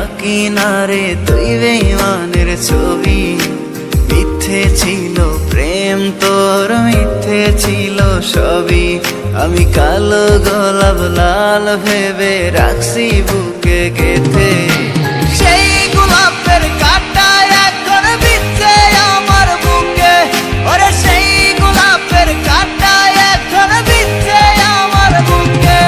আঁকি না রে তুই বেঈমানের ছবি। মিথ্যে ছিল প্রেম তোর, মিথ্যে ছিল সবই। আমি কালো গোলাপ লাল ভেবে রাখছি বুকে গেথে। সেই গোলাপের কাঁটা এখন বিচ্ছে আমার বুকে, ওরে সেই গোলাপের কাঁটা এখন বিচ্ছে আমার বুকে।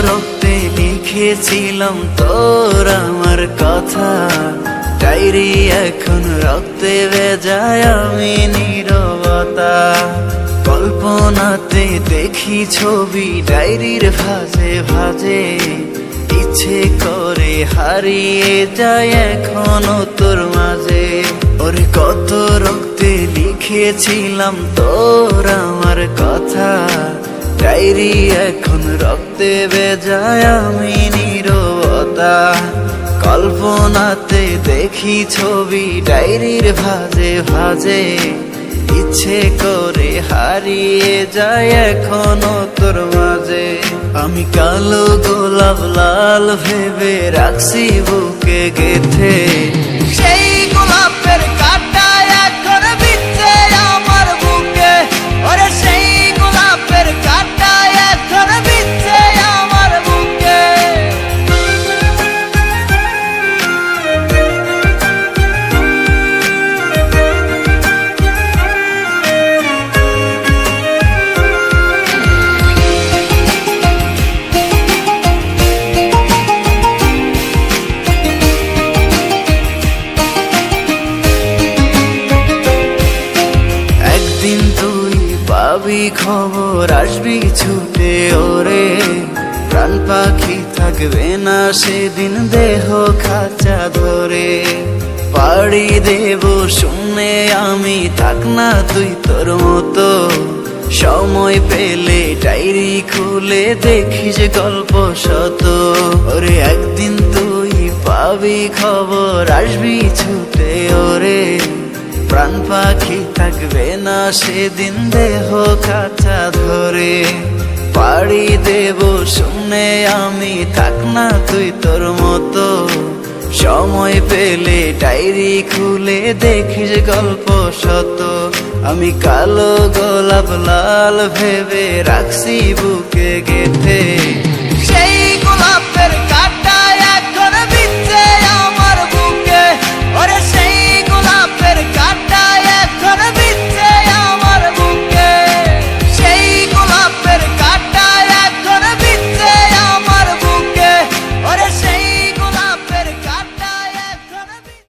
রক্তে লিখেছিলাম তোর আমার কথা, ডায়েরি এখন রক্তে ভেজায় আমি নীরবতা। কল্পনাতে দেখি ছবি ডায়েরির ভাঁজে ভাঁজে, ইচ্ছে করে হারিয়ে যায় এখনো তোর মাঝে। ওরে কত রক্তে লিখেছিলাম তোর আমার কথা, ডায়েরি এখন রক্তে ভেজায় আমি নীরবতা। কল্পনাতে দেখি ছবি ডায়েরির ভাঁজে ভাঁজে, ইচ্ছে করে হারিয়ে যায় এখনো তোর মাঝে। আমি কালো গোলাপ লাল ভেবে রাখছি বুকে গেথে। সেই গোলাপের কাঁটা এখন বিচ্ছে আমার বুকে, ওরে সেই গোলাপের কাঁটা এখন বিচ্ছে আমার বুকে। একদিন তুই পাবি খবর, আসবি ছুটে ওরে। প্রাণ পাখি থাকবে না সেদিন দেহ খাঁচা ধরে। পাড়ি দেব শুনে আমি, থাক না তুই তোর মতো। সময় পেলে ডায়েরি খুলে দেখিস গল্প শত। ওরে একদিন তুই পাবি খবর, আসবি ছুটে ওরে। প্রাণ পাখি থাকবে না সেদিন দেহ খাঁচা ধরে। পাড়ি দেব শুনে আমি, থাক না তুই তোর মতো। সময় পেলে ডায়েরি খুলে দেখিস গল্প শত। আমি কালো গোলাপ লাল ভেবে রাখছি বুকে গেথে।